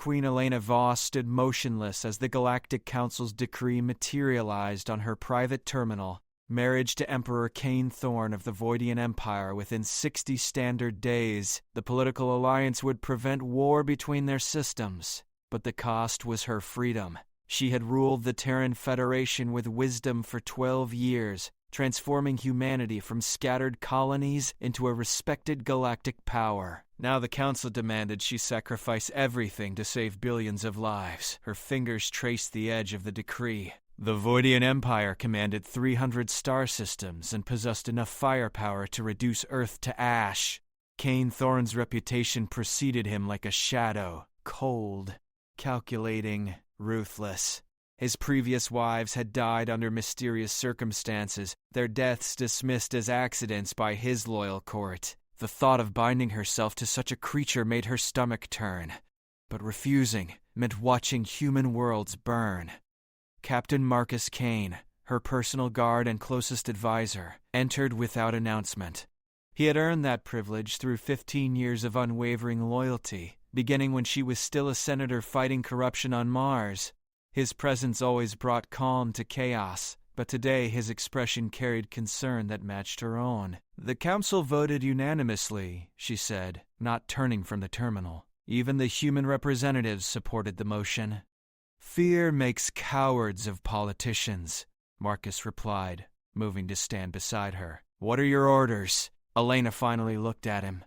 Queen Elena Voss stood motionless as the Galactic Council's decree materialized on her private terminal. Marriage to Emperor Cain Thorn of the Voidian Empire within 60 standard days. The political alliance would prevent war between their systems, but the cost was her freedom. She had ruled the Terran Federation with wisdom for 12 years, transforming humanity from scattered colonies into a respected galactic power. Now the Council demanded she sacrifice everything to save billions of lives. Her fingers traced the edge of the decree. The Voidian Empire commanded 300 star systems and possessed enough firepower to reduce Earth to ash. Cain Thorn's reputation preceded him like a shadow, cold, calculating, ruthless. His previous wives had died under mysterious circumstances, their deaths dismissed as accidents by his loyal court. The thought of binding herself to such a creature made her stomach turn. But refusing meant watching human worlds burn. Captain Marcus Kane, her personal guard and closest advisor, entered without announcement. He had earned that privilege through 15 years of unwavering loyalty, beginning when she was still a senator fighting corruption on Mars. His presence always brought calm to chaos, but today his expression carried concern that matched her own. "The council voted unanimously," she said, not turning from the terminal. Even the human representatives supported the motion. "Fear makes cowards of politicians," Marcus replied, moving to stand beside her. "What are your orders?" Elena finally looked at him.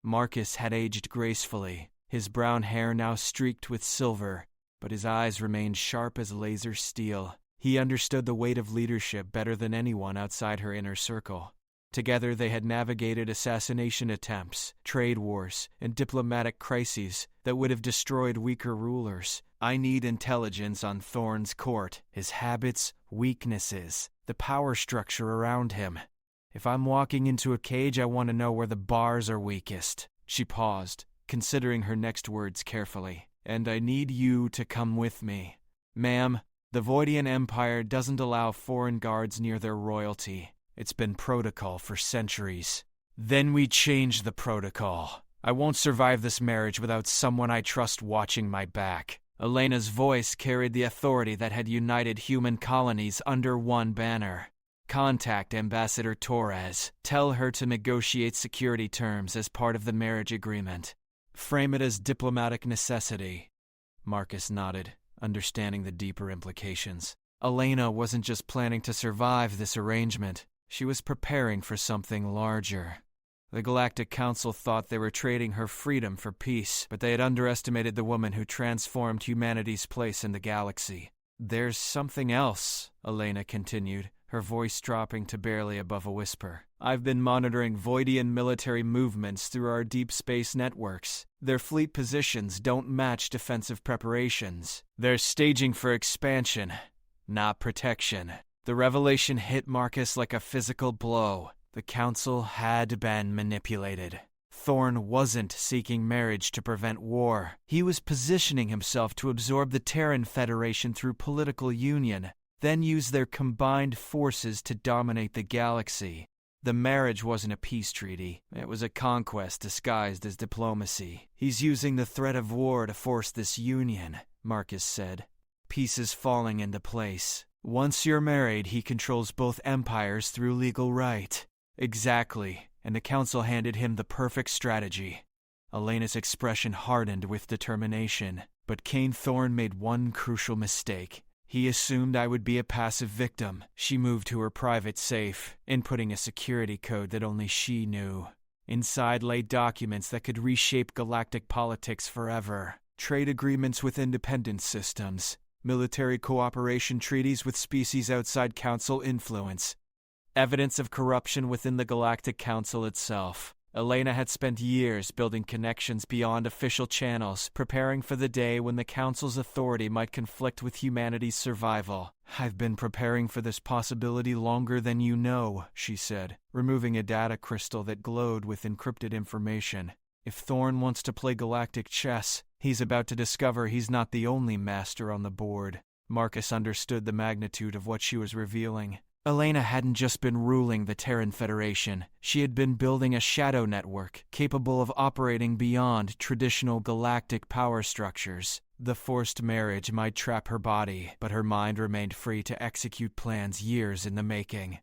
Marcus had aged gracefully, his brown hair now streaked with silver, but his eyes remained sharp as laser steel. He understood the weight of leadership better than anyone outside her inner circle. Together they had navigated assassination attempts, trade wars, and diplomatic crises that would have destroyed weaker rulers. "I need intelligence on Thorn's court, his habits, weaknesses, the power structure around him. If I'm walking into a cage, I want to know where the bars are weakest." She paused, considering her next words carefully. "And I need you to come with me. Ma'am, the Voidian Empire doesn't allow foreign guards near their royalty. It's been protocol for centuries." "Then we change the protocol. I won't survive this marriage without someone I trust watching my back." Elena's voice carried the authority that had united human colonies under one banner. "Contact Ambassador Torres. Tell her to negotiate security terms as part of the marriage agreement. Frame it as diplomatic necessity." Marcus nodded, understanding the deeper implications. Elena wasn't just planning to survive this arrangement. She was preparing for something larger. The Galactic Council thought they were trading her freedom for peace, but they had underestimated the woman who transformed humanity's place in the galaxy. "There's something else," Elena continued, her voice dropping to barely above a whisper. "I've been monitoring Voidian military movements through our deep space networks. Their fleet positions don't match defensive preparations. They're staging for expansion, not protection." The revelation hit Marcus like a physical blow. The Council had been manipulated. Thorn wasn't seeking marriage to prevent war. He was positioning himself to absorb the Terran Federation through political union, then use their combined forces to dominate the galaxy. The marriage wasn't a peace treaty. It was a conquest disguised as diplomacy. "He's using the threat of war to force this union," Marcus said. "Pieces falling into place. Once you're married, he controls both empires through legal right." "Exactly, and the Council handed him the perfect strategy." Elena's expression hardened with determination. "But Cain Thorn made one crucial mistake. He assumed I would be a passive victim." She moved to her private safe, inputting a security code that only she knew. Inside lay documents that could reshape galactic politics forever. Trade agreements with independent systems, military cooperation treaties with species outside Council influence, evidence of corruption within the Galactic Council itself. Elena had spent years building connections beyond official channels, preparing for the day when the Council's authority might conflict with humanity's survival. "I've been preparing for this possibility longer than you know," she said, removing a data crystal that glowed with encrypted information. "If Thorn wants to play galactic chess, he's about to discover he's not the only master on the board." Marcus understood the magnitude of what she was revealing. Elena hadn't just been ruling the Terran Federation, she had been building a shadow network capable of operating beyond traditional galactic power structures. The forced marriage might trap her body, but her mind remained free to execute plans years in the making.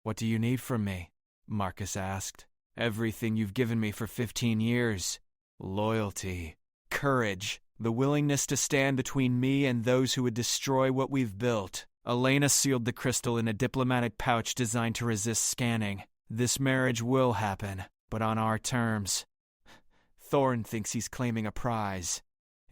"What do you need from me?" Marcus asked. "Everything you've given me for 15 years. Loyalty, courage, the willingness to stand between me and those who would destroy what we've built." Elena sealed the crystal in a diplomatic pouch designed to resist scanning. "This marriage will happen, but on our terms." Thorn thinks he's claiming a prize.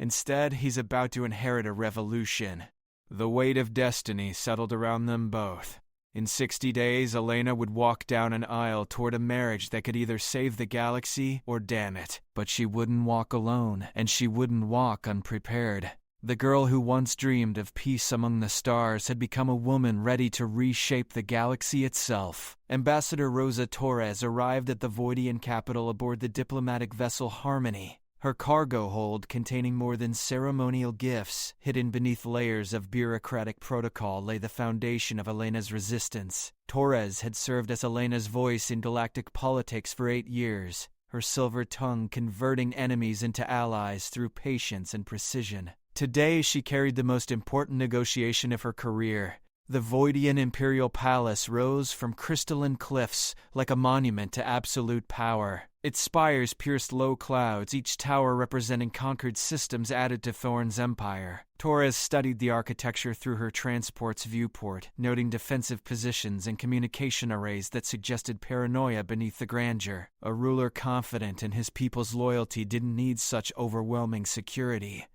Instead, he's about to inherit a revolution. The weight of destiny settled around them both. In 60 days, Elena would walk down an aisle toward a marriage that could either save the galaxy or damn it. But she wouldn't walk alone, and she wouldn't walk unprepared. The girl who once dreamed of peace among the stars had become a woman ready to reshape the galaxy itself. Ambassador Rosa Torres arrived at the Voidian capital aboard the diplomatic vessel Harmony. Her cargo hold, containing more than ceremonial gifts, hidden beneath layers of bureaucratic protocol, lay the foundation of Elena's resistance. Torres had served as Elena's voice in galactic politics for 8 years, her silver tongue converting enemies into allies through patience and precision. Today, she carried the most important negotiation of her career. The Voidian Imperial Palace rose from crystalline cliffs like a monument to absolute power. Its spires pierced low clouds, each tower representing conquered systems added to Thorn's empire. Torres studied the architecture through her transport's viewport, noting defensive positions and communication arrays that suggested paranoia beneath the grandeur. A ruler confident in his people's loyalty didn't need such overwhelming security.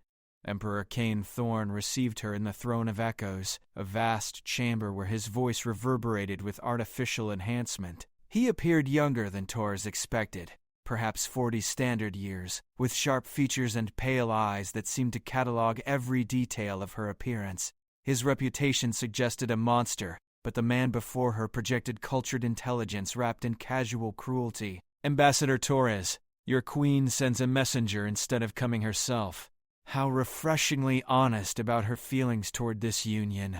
Emperor Cain Thorn received her in the Throne of Echoes, a vast chamber where his voice reverberated with artificial enhancement. He appeared younger than Torres expected, perhaps 40 standard years, with sharp features and pale eyes that seemed to catalog every detail of her appearance. His reputation suggested a monster, but the man before her projected cultured intelligence wrapped in casual cruelty. "Ambassador Torres, your queen sends a messenger instead of coming herself." How refreshingly honest about her feelings toward this union.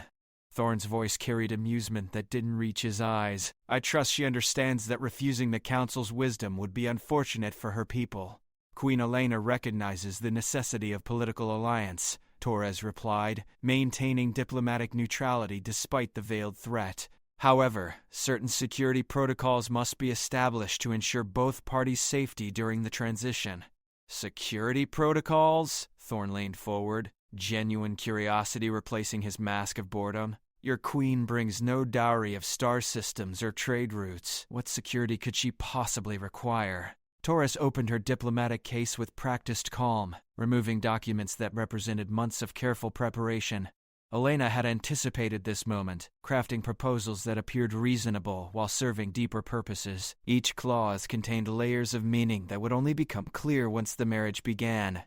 Thorn's voice carried amusement that didn't reach his eyes. "I trust she understands that refusing the Council's wisdom would be unfortunate for her people." "Queen Elena recognizes the necessity of political alliance," Torres replied, maintaining diplomatic neutrality despite the veiled threat. "However, certain security protocols must be established to ensure both parties' safety during the transition." "Security protocols?" Thorn leaned forward, genuine curiosity replacing his mask of boredom. "Your queen brings no dowry of star systems or trade routes. What security could she possibly require?" Torres opened her diplomatic case with practiced calm, removing documents that represented months of careful preparation. Elena had anticipated this moment, crafting proposals that appeared reasonable while serving deeper purposes. Each clause contained layers of meaning that would only become clear once the marriage began.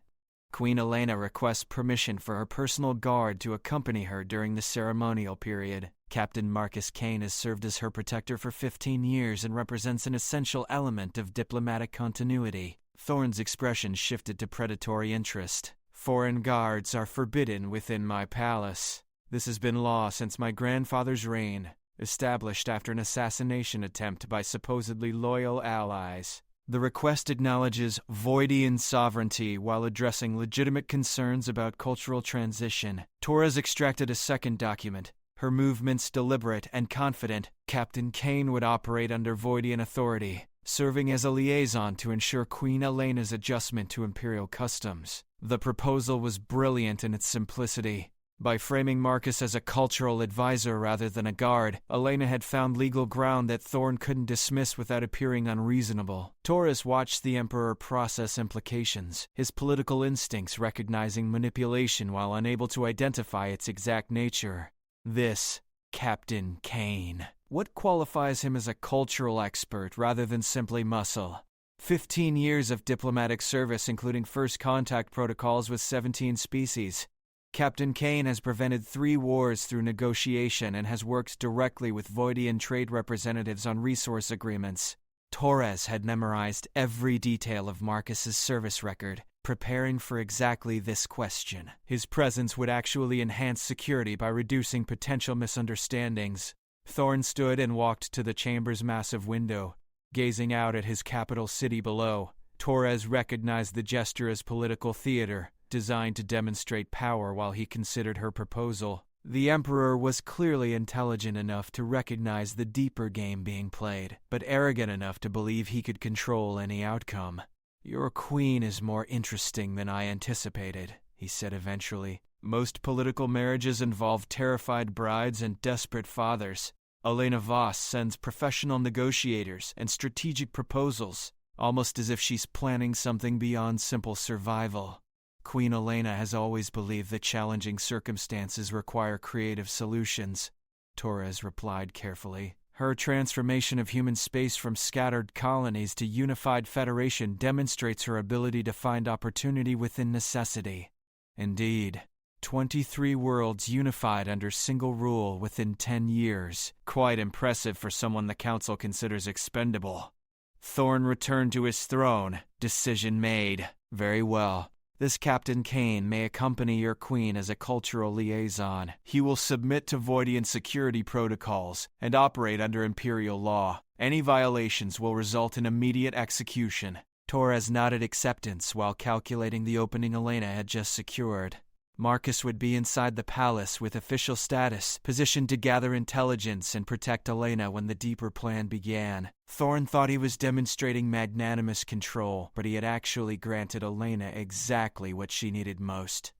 Queen Elena requests permission for her personal guard to accompany her during the ceremonial period. Captain Marcus Kane has served as her protector for 15 years and represents an essential element of diplomatic continuity. Thorn's expression shifted to predatory interest. "Foreign guards are forbidden within my palace. This has been law since my grandfather's reign, established after an assassination attempt by supposedly loyal allies." The request acknowledges Voidian sovereignty while addressing legitimate concerns about cultural transition. Torres extracted a second document, her movements deliberate and confident. Captain Kane would operate under Voidian authority, serving as a liaison to ensure Queen Elena's adjustment to imperial customs. The proposal was brilliant in its simplicity. By framing Marcus as a cultural advisor rather than a guard, Elena had found legal ground that Thorn couldn't dismiss without appearing unreasonable. Torres watched the Emperor process implications, his political instincts recognizing manipulation while unable to identify its exact nature. This Captain Kane. What qualifies him as a cultural expert rather than simply muscle? 15 years of diplomatic service, including first contact protocols with 17 species. Captain Kane has prevented 3 wars through negotiation and has worked directly with Voidian trade representatives on resource agreements. Torres had memorized every detail of Marcus's service record, preparing for exactly this question. His presence would actually enhance security by reducing potential misunderstandings. Thorn stood and walked to the chamber's massive window, gazing out at his capital city below. Torres recognized the gesture as political theater, designed to demonstrate power while he considered her proposal. The Emperor was clearly intelligent enough to recognize the deeper game being played, but arrogant enough to believe he could control any outcome. "Your queen is more interesting than I anticipated," he said eventually. "Most political marriages involve terrified brides and desperate fathers. Elena Voss sends professional negotiators and strategic proposals, almost as if she's planning something beyond simple survival. Queen Elena has always believed that challenging circumstances require creative solutions," Torres replied carefully. "Her transformation of human space from scattered colonies to unified federation demonstrates her ability to find opportunity within necessity. Indeed, 23 worlds unified under single rule within 10 years. Quite impressive for someone the Council considers expendable." Thorn returned to his throne. Decision made. "Very well. This Captain Kane may accompany your queen as a cultural liaison. He will submit to Voidian security protocols and operate under Imperial law. Any violations will result in immediate execution." Torres nodded acceptance while calculating the opening Elena had just secured. Marcus would be inside the palace with official status, positioned to gather intelligence and protect Elena when the deeper plan began. Thorn thought he was demonstrating magnanimous control, but he had actually granted Elena exactly what she needed most.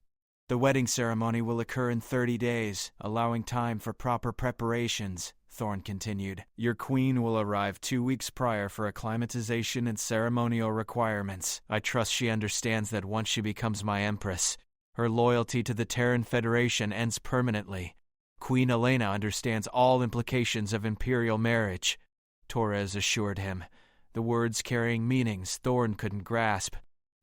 "The wedding ceremony will occur in 30 days, allowing time for proper preparations," Thorn continued. "Your queen will arrive 2 weeks prior for acclimatization and ceremonial requirements. I trust she understands that once she becomes my empress, her loyalty to the Terran Federation ends permanently. Queen Elena understands all implications of imperial marriage," Torres assured him, the words carrying meanings Thorn couldn't grasp.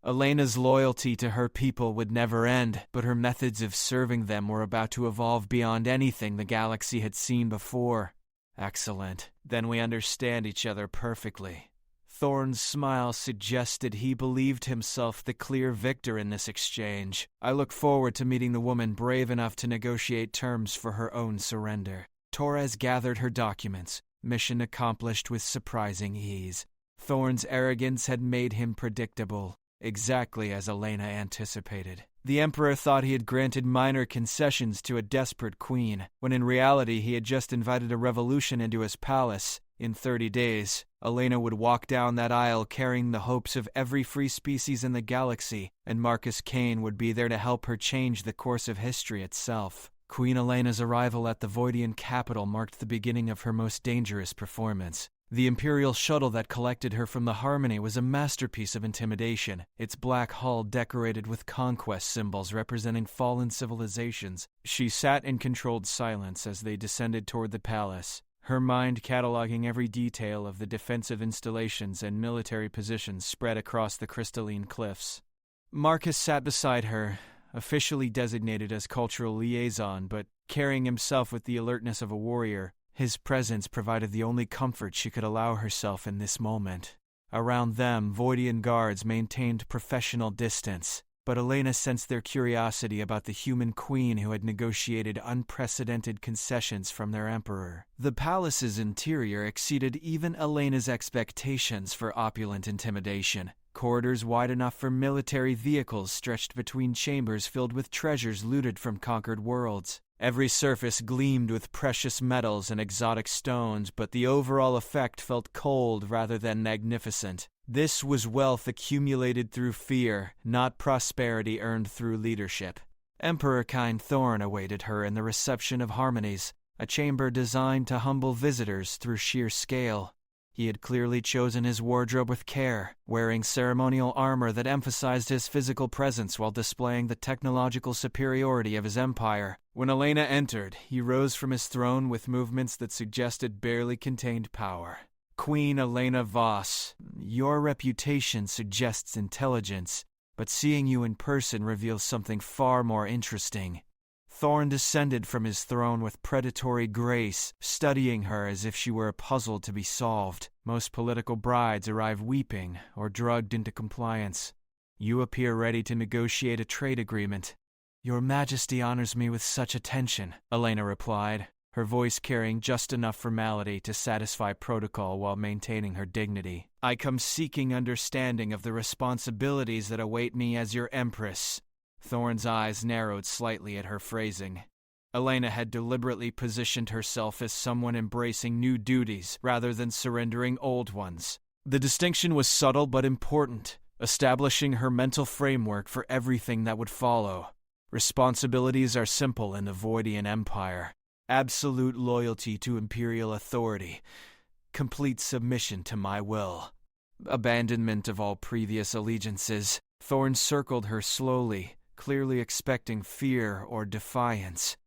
Elena's loyalty to her people would never end, but her methods of serving them were about to evolve beyond anything the galaxy had seen before. "Excellent. Then we understand each other perfectly." Thorn's smile suggested he believed himself the clear victor in this exchange. "I look forward to meeting the woman brave enough to negotiate terms for her own surrender." Torres gathered her documents, mission accomplished with surprising ease. Thorn's arrogance had made him predictable, exactly as Elena anticipated. The Emperor thought he had granted minor concessions to a desperate queen, when in reality he had just invited a revolution into his palace. In 30 days, Elena would walk down that aisle carrying the hopes of every free species in the galaxy, and Marcus Kane would be there to help her change the course of history itself. Queen Elena's arrival at the Voidian capital marked the beginning of her most dangerous performance. The Imperial shuttle that collected her from the Harmony was a masterpiece of intimidation, its black hull decorated with conquest symbols representing fallen civilizations. She sat in controlled silence as they descended toward the palace, her mind cataloging every detail of the defensive installations and military positions spread across the crystalline cliffs. Marcus sat beside her, officially designated as cultural liaison, but carrying himself with the alertness of a warrior. His presence provided the only comfort she could allow herself in this moment. Around them, Voidian guards maintained professional distance, but Elena sensed their curiosity about the human queen who had negotiated unprecedented concessions from their emperor. The palace's interior exceeded even Elena's expectations for opulent intimidation. Corridors wide enough for military vehicles stretched between chambers filled with treasures looted from conquered worlds. Every surface gleamed with precious metals and exotic stones, but the overall effect felt cold rather than magnificent. This was wealth accumulated through fear, not prosperity earned through leadership. Emperor Kind Thorn awaited her in the reception of Harmonies, a chamber designed to humble visitors through sheer scale. He had clearly chosen his wardrobe with care, wearing ceremonial armor that emphasized his physical presence while displaying the technological superiority of his empire. When Elena entered, he rose from his throne with movements that suggested barely contained power. "Queen Elena Voss, your reputation suggests intelligence, but seeing you in person reveals something far more interesting." Thorn descended from his throne with predatory grace, studying her as if she were a puzzle to be solved. Most political brides arrive weeping or drugged into compliance. You appear ready to negotiate a trade agreement. "Your Majesty honors me with such attention," Elena replied, her voice carrying just enough formality to satisfy protocol while maintaining her dignity. "I come seeking understanding of the responsibilities that await me as your Empress." Thorn's eyes narrowed slightly at her phrasing. Elena had deliberately positioned herself as someone embracing new duties rather than surrendering old ones. The distinction was subtle but important, establishing her mental framework for everything that would follow. Responsibilities are simple in the Voidian Empire. Absolute loyalty to imperial authority. Complete submission to my will. Abandonment of all previous allegiances. Thorn circled her slowly, clearly expecting fear or defiance.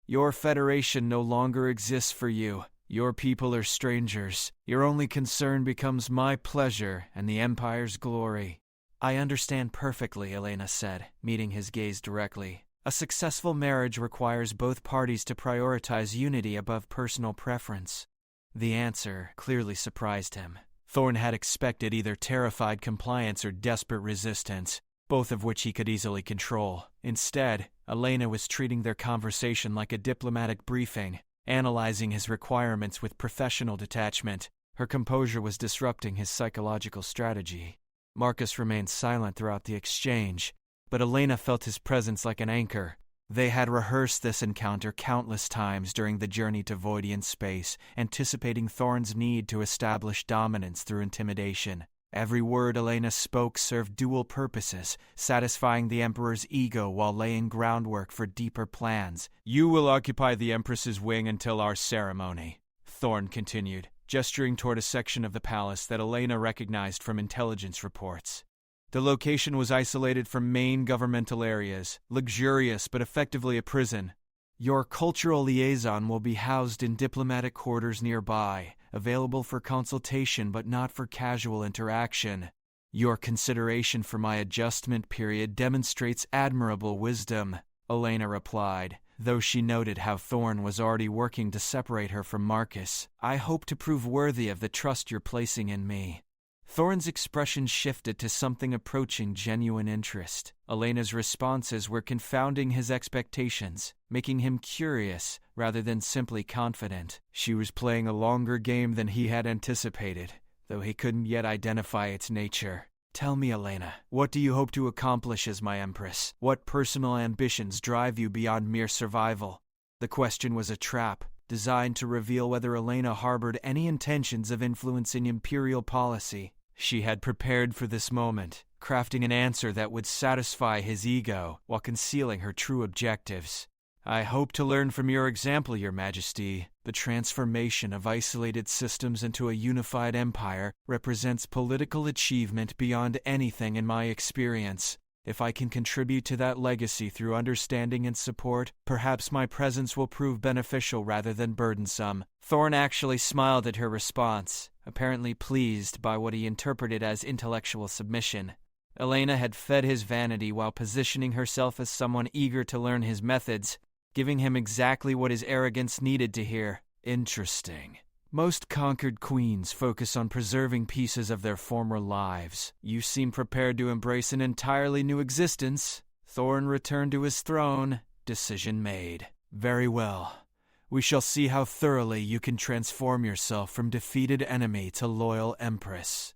"Your federation no longer exists for you. Your people are strangers. Your only concern becomes my pleasure and the Empire's glory." "I understand perfectly," Elena said, meeting his gaze directly. "A successful marriage requires both parties to prioritize unity above personal preference." The answer clearly surprised him. Thorn had expected either terrified compliance or desperate resistance, both of which he could easily control. Instead, Elena was treating their conversation like a diplomatic briefing, analyzing his requirements with professional detachment. Her composure was disrupting his psychological strategy. Marcus remained silent throughout the exchange, but Elena felt his presence like an anchor. They had rehearsed this encounter countless times during the journey to Voidian space, anticipating Thorn's need to establish dominance through intimidation. Every word Elena spoke served dual purposes, satisfying the Emperor's ego while laying groundwork for deeper plans. "You will occupy the Empress's wing until our ceremony," Thorn continued, gesturing toward a section of the palace that Elena recognized from intelligence reports. The location was isolated from main governmental areas, luxurious but effectively a prison. "Your cultural liaison will be housed in diplomatic quarters nearby, available for consultation but not for casual interaction. Your consideration for my adjustment period demonstrates admirable wisdom," Elena replied, though she noted how Thorn was already working to separate her from Marcus. "I hope to prove worthy of the trust you're placing in me." Thorn's expression shifted to something approaching genuine interest. Elena's responses were confounding his expectations, making him curious rather than simply confident. She was playing a longer game than he had anticipated, though he couldn't yet identify its nature. "Tell me, Elena, what do you hope to accomplish as my Empress? What personal ambitions drive you beyond mere survival?" The question was a trap, designed to reveal whether Elena harbored any intentions of influencing imperial policy. She had prepared for this moment, crafting an answer that would satisfy his ego while concealing her true objectives. "I hope to learn from your example, Your Majesty. The transformation of isolated systems into a unified empire represents political achievement beyond anything in my experience. If I can contribute to that legacy through understanding and support, perhaps my presence will prove beneficial rather than burdensome." Thorn actually smiled at her response, apparently pleased by what he interpreted as intellectual submission. Elena had fed his vanity while positioning herself as someone eager to learn his methods, giving him exactly what his arrogance needed to hear. "Interesting. Most conquered queens focus on preserving pieces of their former lives. You seem prepared to embrace an entirely new existence." Thorn returned to his throne. Decision made. "Very well. We shall see how thoroughly you can transform yourself from defeated enemy to loyal Empress."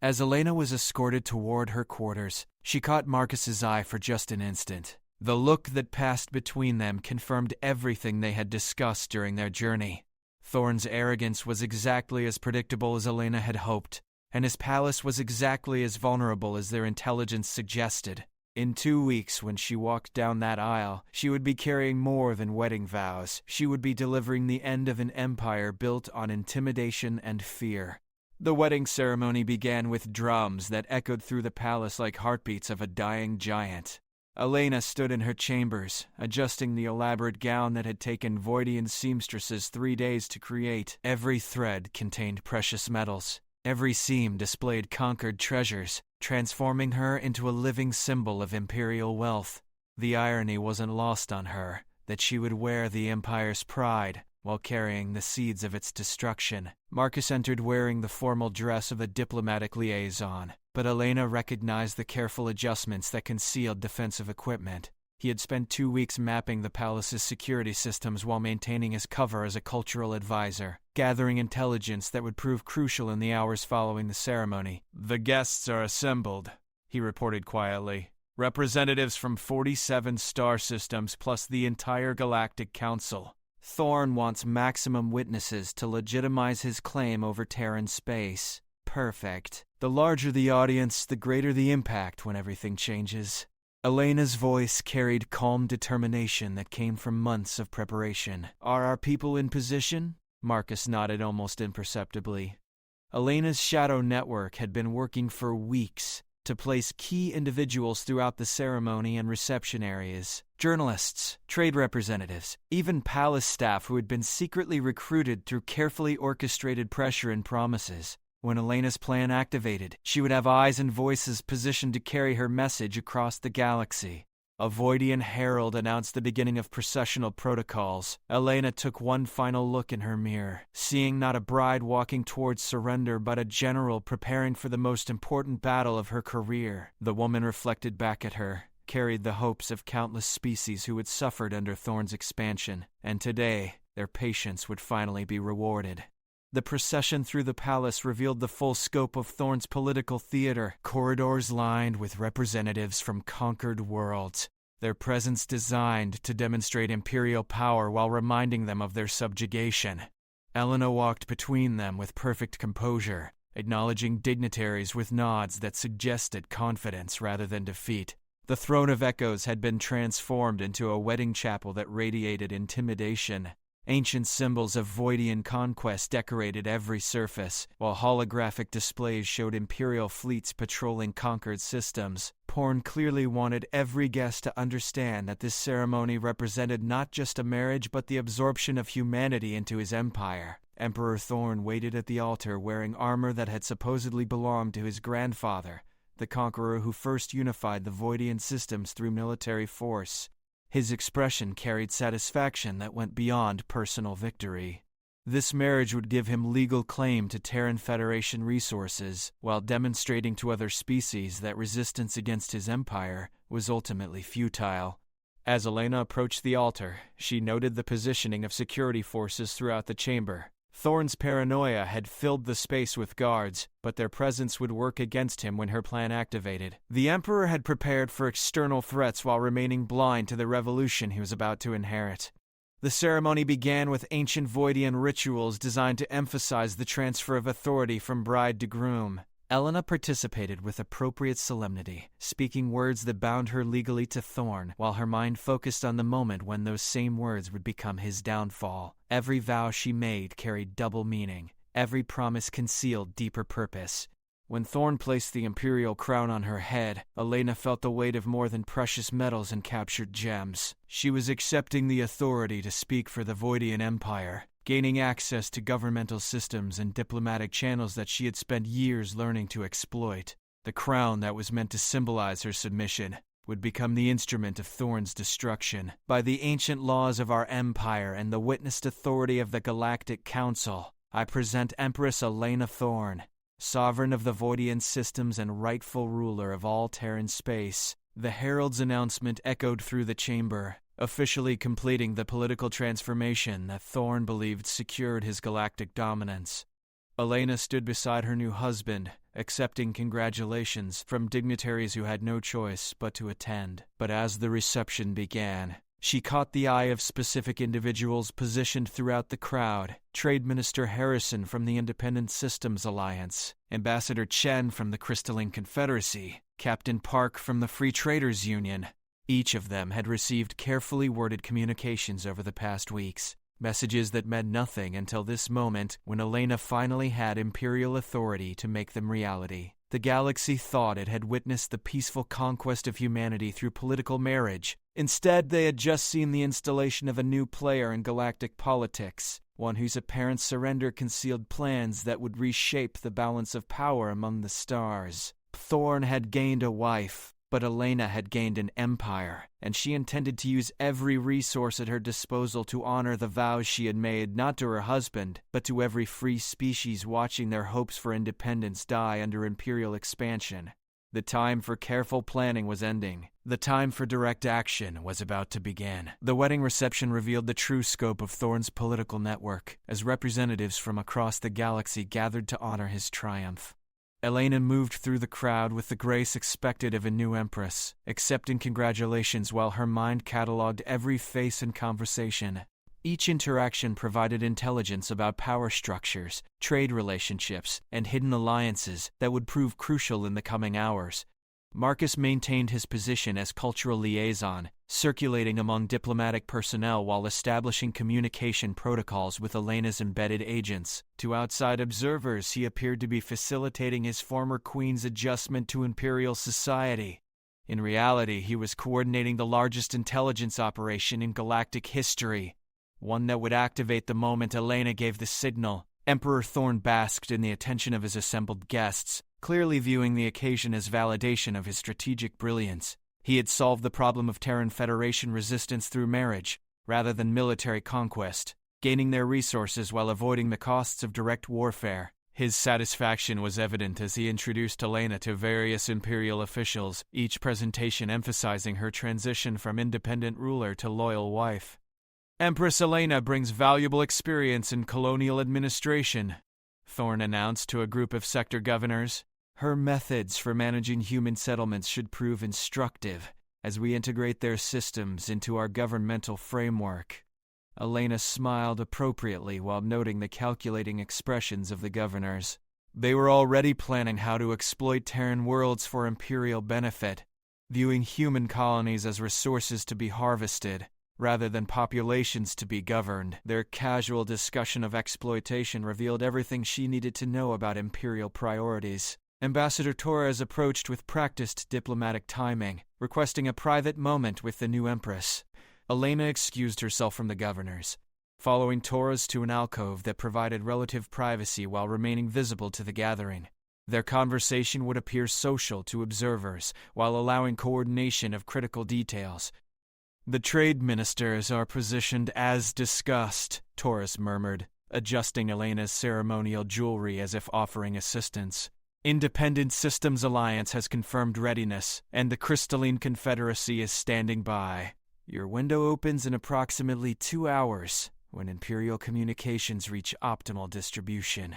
As Elena was escorted toward her quarters, she caught Marcus's eye for just an instant. The look that passed between them confirmed everything they had discussed during their journey. Thorn's arrogance was exactly as predictable as Elena had hoped, and his palace was exactly as vulnerable as their intelligence suggested. In 2 weeks, when she walked down that aisle, she would be carrying more than wedding vows. She would be delivering the end of an empire built on intimidation and fear. The wedding ceremony began with drums that echoed through the palace like heartbeats of a dying giant. Elena stood in her chambers, adjusting the elaborate gown that had taken Voidian seamstresses 3 days to create. Every thread contained precious metals. Every seam displayed conquered treasures, transforming her into a living symbol of imperial wealth. The irony wasn't lost on her, that she would wear the Empire's pride while carrying the seeds of its destruction. Marcus entered wearing the formal dress of a diplomatic liaison, but Elena recognized the careful adjustments that concealed defensive equipment. He had spent 2 weeks mapping the palace's security systems while maintaining his cover as a cultural advisor, gathering intelligence that would prove crucial in the hours following the ceremony. "The guests are assembled," he reported quietly. "Representatives from 47 star systems plus the entire Galactic Council. Thorn wants maximum witnesses to legitimize his claim over Terran space. Perfect. The larger the audience, the greater the impact when everything changes." Elena's voice carried calm determination that came from months of preparation. "Are our people in position?" Marcus nodded almost imperceptibly. Elena's shadow network had been working for weeks to place key individuals throughout the ceremony and reception areas. Journalists, trade representatives, even palace staff who had been secretly recruited through carefully orchestrated pressure and promises. When Elena's plan activated, she would have eyes and voices positioned to carry her message across the galaxy. A Voidian herald announced the beginning of processional protocols. Elena took one final look in her mirror, seeing not a bride walking towards surrender but a general preparing for the most important battle of her career. The woman reflected back at her, carried the hopes of countless species who had suffered under Thorn's expansion, and today, their patience would finally be rewarded. The procession through the palace revealed the full scope of Thorn's political theater, corridors lined with representatives from conquered worlds, their presence designed to demonstrate imperial power while reminding them of their subjugation. Elena walked between them with perfect composure, acknowledging dignitaries with nods that suggested confidence rather than defeat. The Throne of Echoes had been transformed into a wedding chapel that radiated intimidation. Ancient symbols of Voidian conquest decorated every surface, while holographic displays showed Imperial fleets patrolling conquered systems. Porn clearly wanted every guest to understand that this ceremony represented not just a marriage but the absorption of humanity into his empire. Emperor Thorn waited at the altar wearing armor that had supposedly belonged to his grandfather, the conqueror who first unified the Voidian systems through military force. His expression carried satisfaction that went beyond personal victory. This marriage would give him legal claim to Terran Federation resources, while demonstrating to other species that resistance against his empire was ultimately futile. As Elena approached the altar, she noted the positioning of security forces throughout the chamber. Thorn's paranoia had filled the space with guards, but their presence would work against him when her plan activated. The Emperor had prepared for external threats while remaining blind to the revolution he was about to inherit. The ceremony began with ancient Voidian rituals designed to emphasize the transfer of authority from bride to groom. Elena participated with appropriate solemnity, speaking words that bound her legally to Thorn, while her mind focused on the moment when those same words would become his downfall. Every vow she made carried double meaning. Every promise concealed deeper purpose. When Thorn placed the imperial crown on her head, Elena felt the weight of more than precious metals and captured gems. She was accepting the authority to speak for the Voidian Empire, gaining access to governmental systems and diplomatic channels that she had spent years learning to exploit. The crown that was meant to symbolize her submission would become the instrument of Thorn's destruction. By the ancient laws of our empire and the witnessed authority of the Galactic Council, I present Empress Elena Thorn, sovereign of the Voidian systems and rightful ruler of all Terran space. The herald's announcement echoed through the chamber, officially completing the political transformation that Thorn believed secured his galactic dominance. Elena stood beside her new husband, accepting congratulations from dignitaries who had no choice but to attend. But as the reception began, she caught the eye of specific individuals positioned throughout the crowd. Trade Minister Harrison from the Independent Systems Alliance, Ambassador Chen from the Crystalline Confederacy, Captain Park from the Free Traders Union. Each of them had received carefully worded communications over the past weeks, messages that meant nothing until this moment when Elena finally had imperial authority to make them reality. The galaxy thought it had witnessed the peaceful conquest of humanity through political marriage. Instead, they had just seen the installation of a new player in galactic politics, one whose apparent surrender concealed plans that would reshape the balance of power among the stars. Thorn had gained a wife, but Elena had gained an empire, and she intended to use every resource at her disposal to honor the vows she had made not to her husband, but to every free species watching their hopes for independence die under imperial expansion. The time for careful planning was ending. The time for direct action was about to begin. The wedding reception revealed the true scope of Thorn's political network, as representatives from across the galaxy gathered to honor his triumph. Elena moved through the crowd with the grace expected of a new empress, accepting congratulations while her mind catalogued every face and conversation. Each interaction provided intelligence about power structures, trade relationships, and hidden alliances that would prove crucial in the coming hours. Marcus maintained his position as cultural liaison, circulating among diplomatic personnel while establishing communication protocols with Elena's embedded agents. To outside observers, he appeared to be facilitating his former queen's adjustment to imperial society. In reality, he was coordinating the largest intelligence operation in galactic history, one that would activate the moment Elena gave the signal. Emperor Thorn basked in the attention of his assembled guests, clearly viewing the occasion as validation of his strategic brilliance. He had solved the problem of Terran Federation resistance through marriage, rather than military conquest, gaining their resources while avoiding the costs of direct warfare. His satisfaction was evident as he introduced Elena to various imperial officials, each presentation emphasizing her transition from independent ruler to loyal wife. Empress Elena brings valuable experience in colonial administration, Thorn announced to a group of sector governors. Her methods for managing human settlements should prove instructive as we integrate their systems into our governmental framework. Elena smiled appropriately while noting the calculating expressions of the governors. They were already planning how to exploit Terran worlds for imperial benefit, viewing human colonies as resources to be harvested, rather than populations to be governed. Their casual discussion of exploitation revealed everything she needed to know about imperial priorities. Ambassador Torres approached with practiced diplomatic timing, requesting a private moment with the new empress. Elena excused herself from the governors, following Torres to an alcove that provided relative privacy while remaining visible to the gathering. Their conversation would appear social to observers, while allowing coordination of critical details. The trade ministers are positioned as discussed, Torres murmured, adjusting Elena's ceremonial jewelry as if offering assistance. Independent Systems Alliance has confirmed readiness, and the Crystalline Confederacy is standing by. Your window opens in approximately 2 hours, when Imperial communications reach optimal distribution.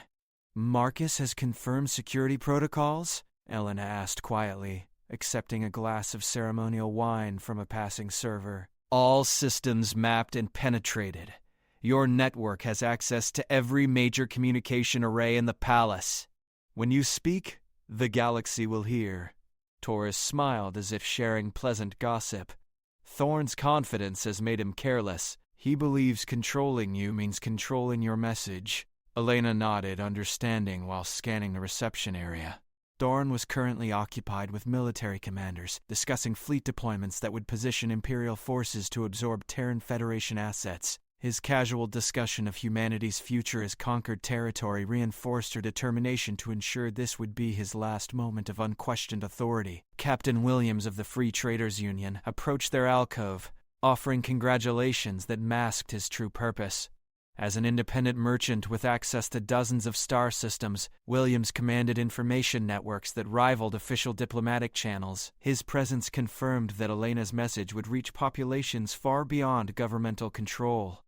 Marcus has confirmed security protocols? Elena asked quietly, accepting a glass of ceremonial wine from a passing server. All systems mapped and penetrated. Your network has access to every major communication array in the palace. When you speak, the galaxy will hear. Torres smiled as if sharing pleasant gossip. Thorn's confidence has made him careless. He believes controlling you means controlling your message. Elena nodded, understanding while scanning the reception area. Thorn was currently occupied with military commanders, discussing fleet deployments that would position Imperial forces to absorb Terran Federation assets. His casual discussion of humanity's future as conquered territory reinforced her determination to ensure this would be his last moment of unquestioned authority. Captain Williams of the Free Traders Union approached their alcove, offering congratulations that masked his true purpose. As an independent merchant with access to dozens of star systems, Williams commanded information networks that rivaled official diplomatic channels. His presence confirmed that Elena's message would reach populations far beyond governmental control.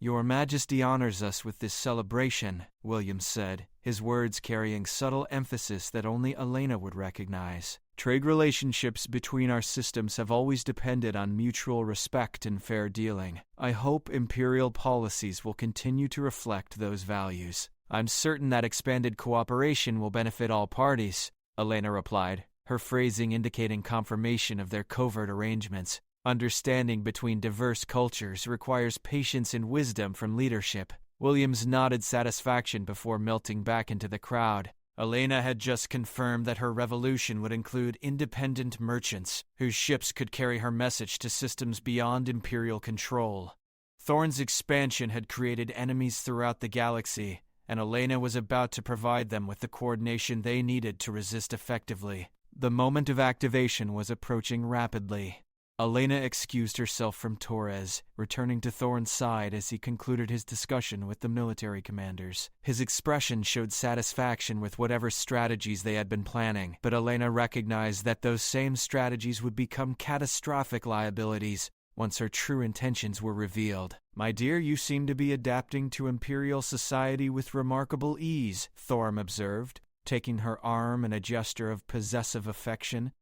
Your Majesty honors us with this celebration, Williams said, his words carrying subtle emphasis that only Elena would recognize. Trade relationships between our systems have always depended on mutual respect and fair dealing. I hope Imperial policies will continue to reflect those values. I'm certain that expanded cooperation will benefit all parties, Elena replied, her phrasing indicating confirmation of their covert arrangements. Understanding between diverse cultures requires patience and wisdom from leadership. Williams nodded satisfaction before melting back into the crowd. Elena had just confirmed that her revolution would include independent merchants, whose ships could carry her message to systems beyond Imperial control. Thorn's expansion had created enemies throughout the galaxy, and Elena was about to provide them with the coordination they needed to resist effectively. The moment of activation was approaching rapidly. Elena excused herself from Torres, returning to Thorn's side as he concluded his discussion with the military commanders. His expression showed satisfaction with whatever strategies they had been planning, but Elena recognized that those same strategies would become catastrophic liabilities once her true intentions were revealed. "My dear, you seem to be adapting to Imperial society with remarkable ease," Thorm observed, taking her arm in a gesture of possessive affection.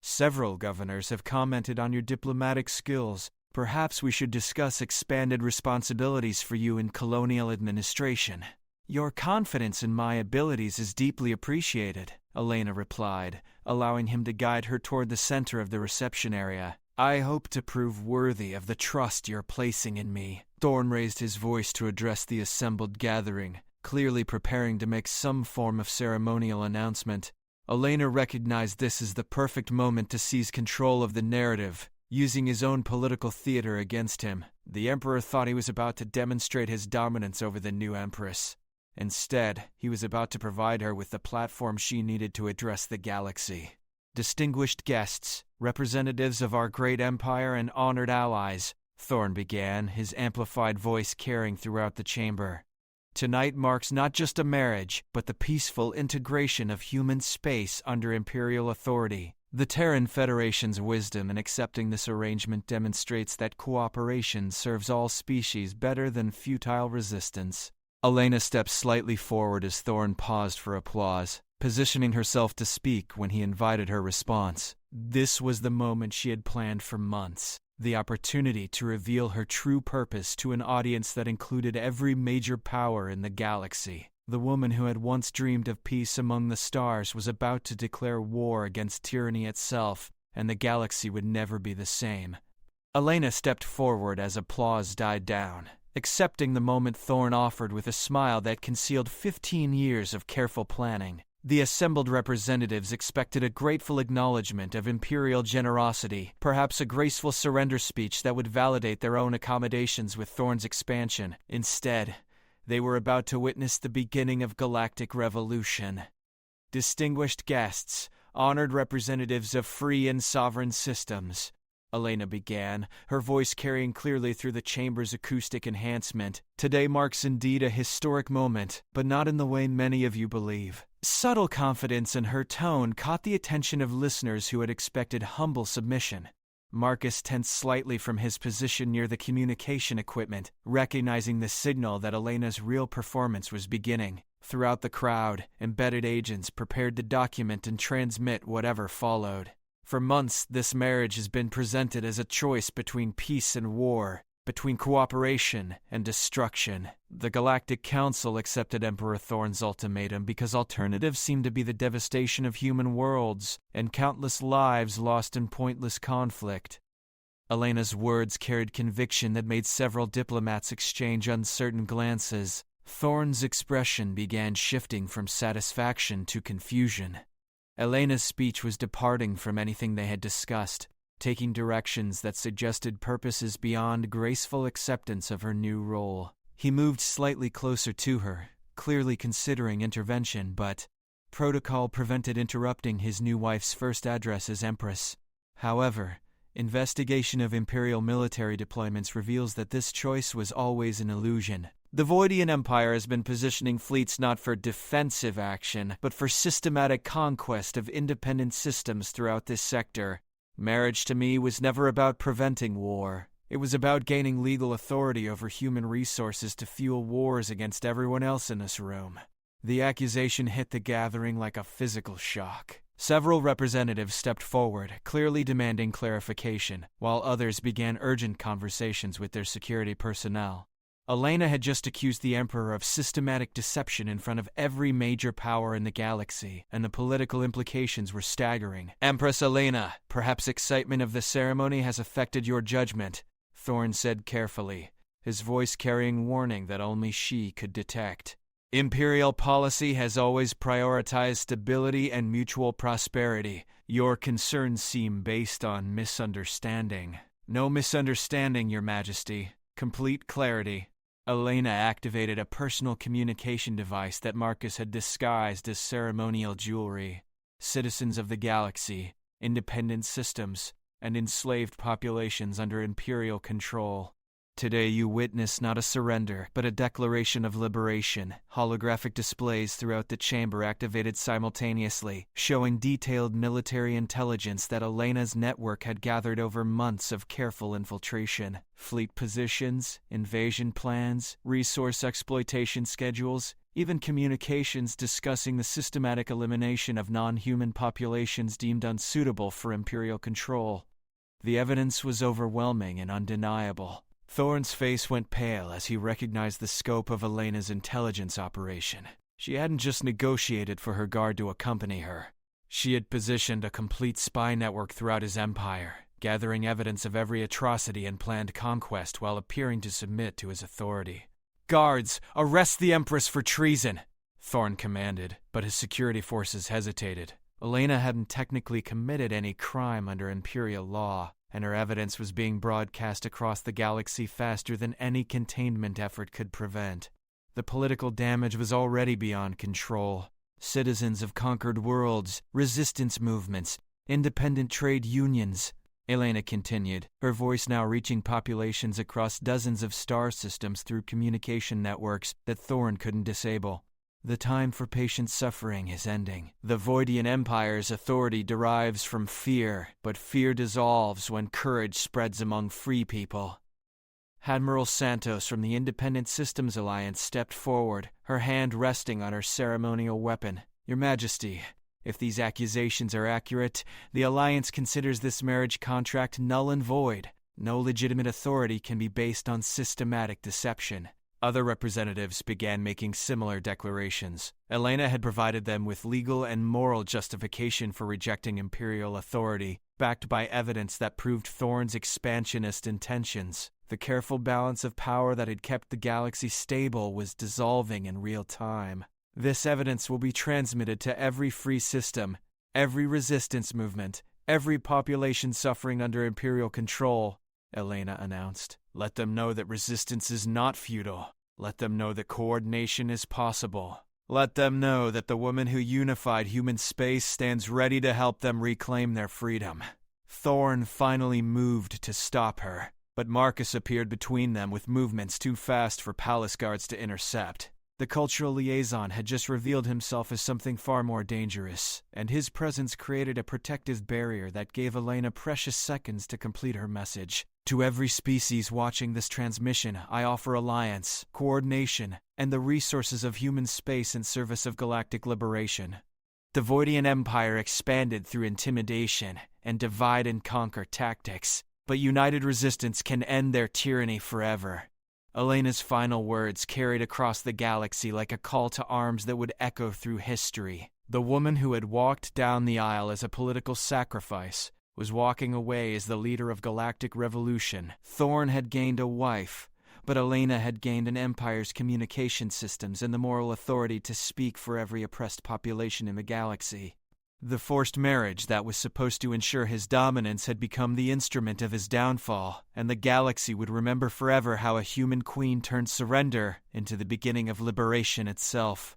"Several governors have commented on your diplomatic skills. Perhaps we should discuss expanded responsibilities for you in colonial administration." "Your confidence in my abilities is deeply appreciated," Elena replied, allowing him to guide her toward the center of the reception area. "I hope to prove worthy of the trust you're placing in me." Thorn raised his voice to address the assembled gathering, clearly preparing to make some form of ceremonial announcement. Elena recognized this as the perfect moment to seize control of the narrative, using his own political theater against him. The Emperor thought he was about to demonstrate his dominance over the new Empress. Instead, he was about to provide her with the platform she needed to address the galaxy. "Distinguished guests, representatives of our great empire and honored allies," Thorn began, his amplified voice carrying throughout the chamber. "Tonight marks not just a marriage, but the peaceful integration of human space under Imperial authority. The Terran Federation's wisdom in accepting this arrangement demonstrates that cooperation serves all species better than futile resistance." Elena stepped slightly forward as Thorn paused for applause, positioning herself to speak when he invited her response. This was the moment she had planned for months. The opportunity to reveal her true purpose to an audience that included every major power in the galaxy. The woman who had once dreamed of peace among the stars was about to declare war against tyranny itself, and the galaxy would never be the same. Elena stepped forward as applause died down, accepting the moment Thorn offered with a smile that concealed 15 years of careful planning. The assembled representatives expected a grateful acknowledgement of Imperial generosity, perhaps a graceful surrender speech that would validate their own accommodations with Thorn's expansion. Instead, they were about to witness the beginning of galactic revolution. "Distinguished guests, honored representatives of free and sovereign systems," Elena began, her voice carrying clearly through the chamber's acoustic enhancement. "Today marks indeed a historic moment, but not in the way many of you believe." Subtle confidence in her tone caught the attention of listeners who had expected humble submission. Marcus tensed slightly from his position near the communication equipment, recognizing the signal that Elena's real performance was beginning. Throughout the crowd, embedded agents prepared to document and transmit whatever followed. For months, this marriage has been presented as a choice between peace and war, between cooperation and destruction. The Galactic Council accepted Emperor Thorn's ultimatum because alternatives seemed to be the devastation of human worlds and countless lives lost in pointless conflict. Elena's words carried conviction that made several diplomats exchange uncertain glances. Thorn's expression began shifting from satisfaction to confusion. Elena's speech was departing from anything they had discussed, taking directions that suggested purposes beyond graceful acceptance of her new role. He moved slightly closer to her, clearly considering intervention, but protocol prevented interrupting his new wife's first address as Empress. However, investigation of Imperial military deployments reveals that this choice was always an illusion. The Voidian Empire has been positioning fleets not for defensive action, but for systematic conquest of independent systems throughout this sector. Marriage to me was never about preventing war. It was about gaining legal authority over human resources to fuel wars against everyone else in this room. The accusation hit the gathering like a physical shock. Several representatives stepped forward, clearly demanding clarification, while others began urgent conversations with their security personnel. Elena had just accused the Emperor of systematic deception in front of every major power in the galaxy, and the political implications were staggering. "Empress Elena, perhaps excitement of the ceremony has affected your judgment," Thorn said carefully, his voice carrying warning that only she could detect. "Imperial policy has always prioritized stability and mutual prosperity. Your concerns seem based on misunderstanding." "No misunderstanding, Your Majesty. Complete clarity." Elena activated a personal communication device that Marcus had disguised as ceremonial jewelry. Citizens of the galaxy, independent systems, and enslaved populations under imperial control. Today you witness not a surrender, but a declaration of liberation. Holographic displays throughout the chamber activated simultaneously, showing detailed military intelligence that Elena's network had gathered over months of careful infiltration. Fleet positions, invasion plans, resource exploitation schedules, even communications discussing the systematic elimination of non-human populations deemed unsuitable for imperial control. The evidence was overwhelming and undeniable. Thorn's face went pale as he recognized the scope of Elena's intelligence operation. She hadn't just negotiated for her guard to accompany her. She had positioned a complete spy network throughout his empire, gathering evidence of every atrocity and planned conquest while appearing to submit to his authority. "Guards, arrest the Empress for treason!" Thorn commanded, but his security forces hesitated. Elena hadn't technically committed any crime under imperial law, and her evidence was being broadcast across the galaxy faster than any containment effort could prevent. The political damage was already beyond control. Citizens of conquered worlds, resistance movements, independent trade unions. Elena continued, her voice now reaching populations across dozens of star systems through communication networks that Thorn couldn't disable. The time for patient suffering is ending. The Voidian Empire's authority derives from fear, but fear dissolves when courage spreads among free people. Admiral Santos from the Independent Systems Alliance stepped forward, her hand resting on her ceremonial weapon. "Your Majesty, if these accusations are accurate, the Alliance considers this marriage contract null and void. No legitimate authority can be based on systematic deception." Other representatives began making similar declarations. Elena had provided them with legal and moral justification for rejecting imperial authority, backed by evidence that proved Thorn's expansionist intentions. The careful balance of power that had kept the galaxy stable was dissolving in real time. "This evidence will be transmitted to every free system, every resistance movement, every population suffering under imperial control," Elena announced. "Let them know that resistance is not futile. Let them know that coordination is possible. Let them know that the woman who unified human space stands ready to help them reclaim their freedom." Thorn finally moved to stop her, but Marcus appeared between them with movements too fast for palace guards to intercept. The cultural liaison had just revealed himself as something far more dangerous, and his presence created a protective barrier that gave Elena precious seconds to complete her message. "To every species watching this transmission, I offer alliance, coordination, and the resources of human space in service of galactic liberation." The Voidian Empire expanded through intimidation and divide-and-conquer tactics, but united resistance can end their tyranny forever. Elena's final words carried across the galaxy like a call to arms that would echo through history. The woman who had walked down the aisle as a political sacrifice was walking away as the leader of galactic revolution. Thorn had gained a wife, but Elena had gained an empire's communication systems and the moral authority to speak for every oppressed population in the galaxy. The forced marriage that was supposed to ensure his dominance had become the instrument of his downfall, and the galaxy would remember forever how a human queen turned surrender into the beginning of liberation itself.